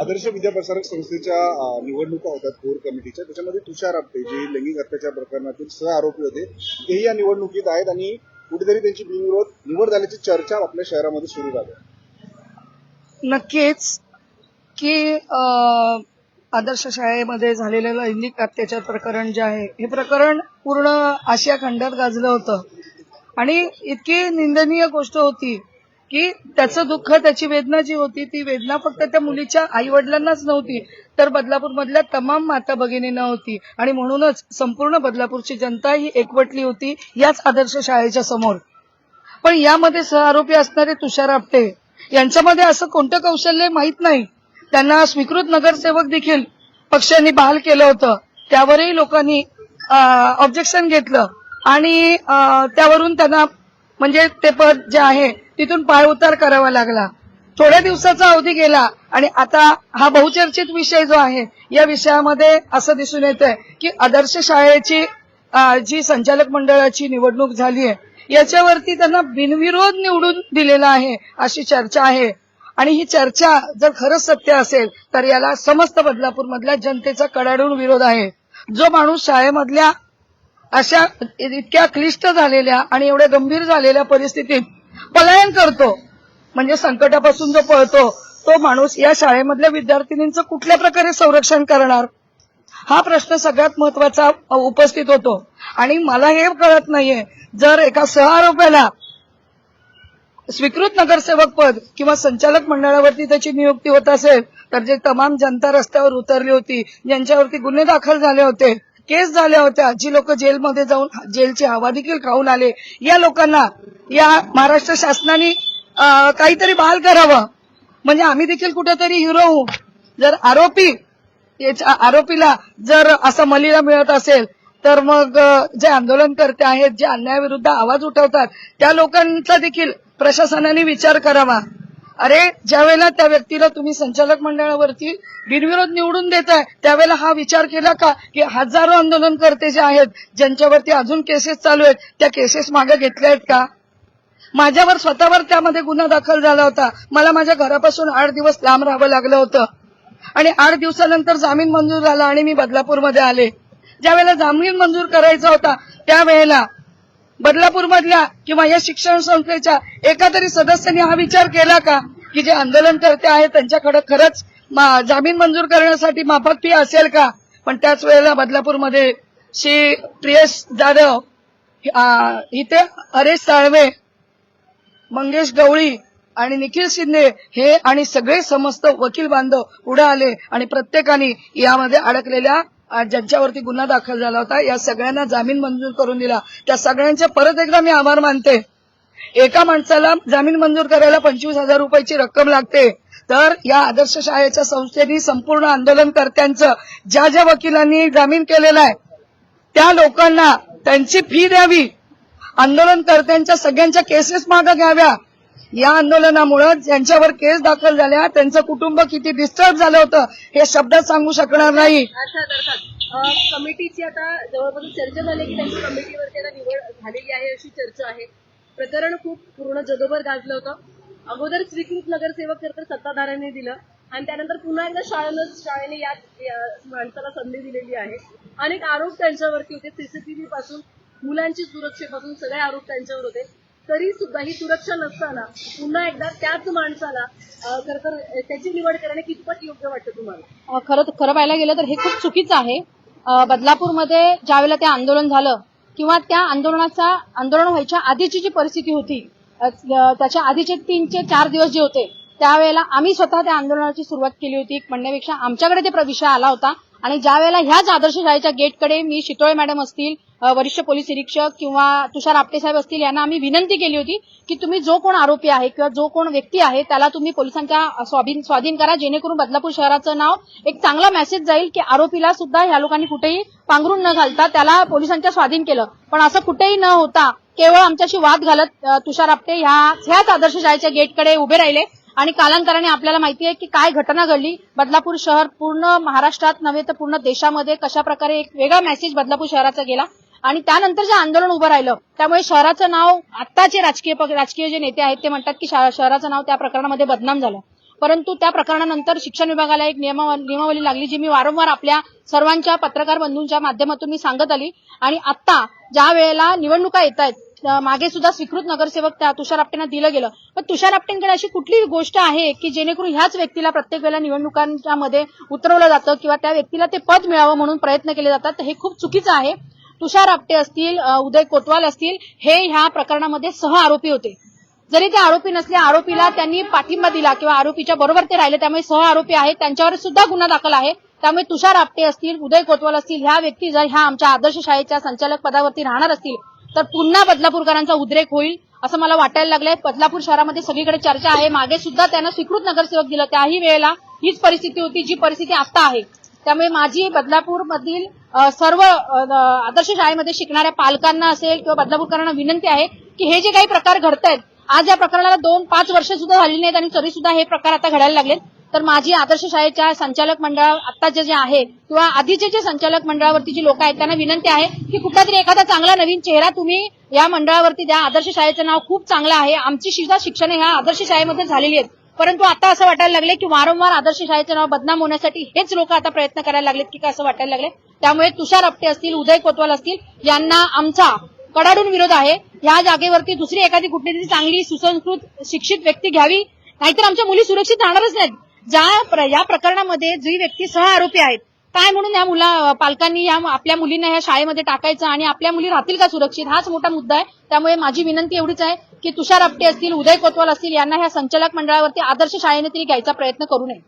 आदर्श विद्याप्रसारक संस्थेच्या निवडणुका होत्या कोर कमिटीच्या, त्याच्यामध्ये तुषार आपटे जे लैंगिक अत्याचार प्रकरणातील सह आरोपी होते तेही या निवडणुकीत आहेत आणि कुठेतरी त्यांची बिनविरोध निवड झाल्याची चर्चा आपल्या शहरामध्ये सुरू झाली। नक्कीच की आदर्श शाळेमध्ये झालेलं लैंगिक अत्याचार प्रकरण जे आहे हे प्रकरण पूर्ण आशिया खंडात गाजलं होतं आणि इतकी निंदनीय गोष्ट होती की त्याचं दुःख, त्याची वेदना जी होती ती वेदना फक्त त्या मुलीच्या आई वडिलांनाच नव्हती तर बदलापूरमधल्या तमाम माता भगिनींना होती आणि म्हणूनच संपूर्ण बदलापूरची जनता ही एकवटली होती याच आदर्श शाळेच्या समोर। पण यामध्ये सहआरोपी असणारे तुषार आपटे यांच्यामध्ये असं कोणतं कौशल्य माहीत नाही, त्यांना स्वीकृत नगरसेवक देखील पक्षांनी बहाल केलं होतं, त्यावरही लोकांनी ऑब्जेक्शन घेतलं आणि त्यावरून त्यांना म्हणजे ते पद जे आहे तिथून पायउतार करावा लागला। थोड्या दिवसाचा अवधी गेला आणि आता हा बहुचर्चित विषय जो आहे या विषयामध्ये असं दिसून येतंय की आदर्श शाळेची जी संचालक मंडळाची निवडणूक झाली आहे याच्यावरती त्यांना बिनविरोध निवडून दिलेलं आहे अशी चर्चा आहे आणि ही चर्चा जर खरंच सत्य असेल तर याला समस्त बदलापूरमधल्या जनतेचा कडाडून विरोध आहे। जो माणूस शाळेमधल्या अशा इतक्या क्लिष्ट झालेल्या आणि एवढ्या गंभीर झालेल्या परिस्थितीत पलायन करतो म्हणजे संकटापासून जो पळतो तो माणूस या शाळेमधल्या विद्यार्थिनींचं कुठल्या प्रकारे संरक्षण करणार हा प्रश्न सगळ्यात महत्वाचा उपस्थित होतो। आणि मला हे कळत नाहीये जर एका सहआरोपीला स्वीकृत नगरसेवक पद किंवा संचालक मंडळावरती त्याची नियुक्ती होत असेल तर जे तमाम जनता रस्त्यावर उतरली होती, ज्यांच्यावरती गुन्हे दाखल झाले होते, केस झाल्या होत्या, जी लोक जेलमध्ये जाऊन जेलची हवा देखील खाऊन आले, या लोकांना या महाराष्ट्र शासनाने काहीतरी बहाल करावं म्हणजे आम्ही देखील कुठेतरी हिरो होऊ। जर आरोपीला जर असा मलिदा मिळत असेल तर मग जे आंदोलनकर्ते आहेत, जे अन्यायाविरुद्ध आवाज उठवतात त्या लोकांचा देखील प्रशासनाने विचार करावा। अरे ज्या वेळेला त्या व्यक्तीला तुम्ही संचालक मंडळावरती बिनविरोध निवडून देताय त्यावेळेला हा विचार केला का की हजारो आंदोलनकर्ते जे आहेत ज्यांच्यावरती अजून केसेस चालू आहेत त्या केसेस मागे घेतल्या आहेत का? माझ्यावर स्वतःवर त्यामध्ये गुन्हा दाखल झाला होता, मला माझ्या घरापासून 8 दिवस लांब राहावं लागलं होतं आणि 8 दिवसानंतर जामीन मंजूर झाला आणि मी बदलापूरमध्ये आले। ज्या वेळेला जामीन मंजूर करायचा होता त्यावेळेला बदलापूरमधल्या किंवा या शिक्षण संस्थेच्या एका तरी सदस्याने हा विचार केला का की जे आंदोलनकर्ते आहेत त्यांच्याकडे खरंच जामीन मंजूर करण्यासाठी माफक फी असेल का? पण त्याच वेळेला बदलापूरमध्ये श्री प्रियेश जाधव, इथे हरेश साळवे, मंगेश गवळी आणि निखिल शिंदे हे आणि सगळे समस्त वकील बांधव पुढे आले आणि प्रत्येकाने यामध्ये अडकलेल्या ज्यांच्यावरती गुन्हा दाखल झाला होता या सगळ्यांना जामीन मंजूर करून दिला। त्या सगळ्यांचे परत एकदा मी आभार मानते। एका माणसाला जामीन मंजूर करायला 25,000 रुपयाची रक्कम लागते तर या आदर्श शाळेच्या संस्थेने संपूर्ण आंदोलनकर्त्यांचं ज्या ज्या वकिलांनी जामीन केलेला आहे त्या लोकांना त्यांची फी द्यावी, आंदोलनकर्त्यांच्या सगळ्यांच्या केसेस मागे घ्याव्या। या आंदोलनामुळे ज्यांच्यावर केस दाखल झाल्या त्यांचं कुटुंब किती डिस्टर्ब झालं होतं हे शब्दात सांगू शकणार नाही। कमिटीची आता जवळपास चर्चा झाली की त्यांची कमिटीवरती आता निवड झालेली आहे अशी चर्चा आहे। प्रकरण खूप पूर्ण जगभर गाजलं होतं। अगोदर स्वीकृत नगरसेवक तर सत्ताधाऱ्यांनी दिलं आणि त्यानंतर पुन्हा एकदा शाळेने या माणसाला संधी दिलेली आहे। अनेक आरोप त्यांच्यावरती होते, सीसीटीव्ही पासून मुलांची सुरक्षेपासून सगळे आरोप त्यांच्यावर होते, तरी सुद्धा ही सुरक्षा नसताना पुन्हा एकदा त्याच माणसाला खरं तर त्याची निवड करणे कितपत योग्य वाटतं तुम्हाला? खरं पाहायला गेलं तर हे खूप चुकीचं आहे। बदलापूरमध्ये ज्यावेळेला ते आंदोलन झालं किंवा त्या आंदोलन व्हायच्या आधीची जी परिस्थिती होती त्याच्या आधीचे 3 ते 4 दिवस जे होते त्यावेळेला आम्ही स्वतः त्या आंदोलनाची सुरुवात केली होती म्हणण्यापेक्षा आमच्याकडे ते विषय आला होता आणि ज्या वेळेला ह्याच आदर्श शाळेच्या गेटकडे मी शितोळे मॅडम असतील, वरिष्ठ पोलीस निरीक्षक किंवा तुषार आपटे साहेब असतील यांना आम्ही विनंती केली होती की तुम्ही जो कोण आरोपी आहे किंवा जो कोण व्यक्ती आहे त्याला तुम्ही पोलिसांच्या स्वाधीन करा जेणेकरून बदलापूर शहराचं नाव एक चांगला मेसेज जाईल की आरोपीला सुद्धा ह्या लोकांनी कुठेही पांघरून न घालता त्याला पोलिसांच्या स्वाधीन केलं। पण असं कुठेही न होता केवळ आमच्याशी वाद घालत तुषार आपटे ह्याच आदर्श शाळेच्या गेटकडे उभे राहिले आणि कालांतराने आपल्याला माहिती आहे की काय घटना घडली। बदलापूर शहर पूर्ण महाराष्ट्रात नव्हे तर पूर्ण देशामध्ये कशा प्रकारे एक वेगळा मेसेज बदलापूर शहराचा गेला आणि त्यानंतर जे आंदोलन उभं राहिलं त्यामुळे शहराचं नाव आत्ताचे राजकीय जे नेते आहेत ते म्हणतात की शहराचं नाव त्या प्रकरणामध्ये बदनाम झालं. परंतु त्या प्रकरणानंतर शिक्षण विभागाला एक नियमावली लागली जी मी वारंवार आपल्या सर्वांच्या पत्रकार बंधूंच्या माध्यमातून मी सांगत आली. आणि आता ज्या वेळेला निवडणुका येत आहेत मागे सुद्धा स्वीकृत नगरसेवक त्या तुषार आपटेंना दिलं गेलं, पण तुषार आपटेंकडे अशी कुठली गोष्ट आहे की जेणेकरून ह्याच व्यक्तीला प्रत्येक वेळेला निवडणुकांच्या मध्ये उतरवलं जातं किंवा त्या व्यक्तीला ते पद मिळावं म्हणून प्रयत्न केले जातात. तर हे खूप चुकीचं आहे. तुषार आपटे असतील, उदय कोतवाल असतील, हे ह्या प्रकरणामध्ये सह आरोपी होते. जरी ते आरोपी नसले, आरोपीला त्यांनी पाठिंबा दिला किंवा आरोपीच्या बरोबर ते राहिले, त्यामुळे सह आरोपी आहेत, त्यांच्यावर सुद्धा गुन्हा दाखल आहे. त्यामुळे तुषार आपटे असतील, उदय कोतवाल असतील, ह्या व्यक्ती जर ह्या आमच्या आदर्श शाळेच्या संचालक पदावरती राहणार असतील तर पुन्हा बदलापूरकरांचा उद्रेक होईल असं मला वाटायला लागलंय. बदलापूर शहरामध्ये सगळीकडे चर्चा आहे. मागे सुद्धा त्यांना स्वीकृत नगरसेवक दिलं, त्याही वेळेला हीच परिस्थिती होती जी परिस्थिती आता आहे. त्यामुळे माझी बदलापूरमधील सर्व आदर्श शाळेमध्ये शिकणाऱ्या पालकांना असेल किंवा बदलापूरकरांना विनंती आहे की हे जे काही प्रकार घडतायत, आज या प्रकरणाला 2-5 वर्ष सुद्धा झालेली नाहीत आणि तरी सुद्धा हे प्रकार आता घडायला लागलेत. तर माझी आदर्श शाळेच्या संचालक मंडळ आत्ताचे जे आहे किंवा आधीचे जे संचालक मंडळावरती जी लोक आहेत त्यांना विनंती आहे की कुठला तरी एखादा चांगला नवीन चेहरा तुम्ही या मंडळावरती द्या. आदर्श शाळेचं नाव खूप चांगलं आहे. आमची सुद्धा शिक्षण ह्या आदर्श शाळेमध्ये झालेली आहेत. परंतु आता असं वाटायला लागले की वारंवार आदर्श शाळेचं नाव बदनाम होण्यासाठी हेच लोक आता प्रयत्न करायला लागलेत की काय असं वाटायला लागले. त्यामुळे तुषार आपटे असतील, उदय कोतवाल असतील यांना आमचा कडाडून विरोध आहे. या जागेवरती दुसरी एखादी कुठलीतरी चांगली सुसंस्कृत शिक्षित व्यक्ती घ्यावी, नाहीतर आमच्या मुली सुरक्षित राहणारच नाहीत. या प्रकरणामध्ये जी व्यक्ती सह आरोपी आहेत, काय म्हणून या पालकांनी आपल्या मुलींना या शाळेमध्ये टाकायचं आणि आपल्या मुली राहतील का सुरक्षित, हाच मोठा मुद्दा आहे. त्यामुळे माझी विनंती एवढीच आहे की तुषार आपटे असतील, उदय कोतवाल असतील यांना ह्या संचालक मंडळावरती आदर्श शाळेने तरी घ्यायचा प्रयत्न करू नये.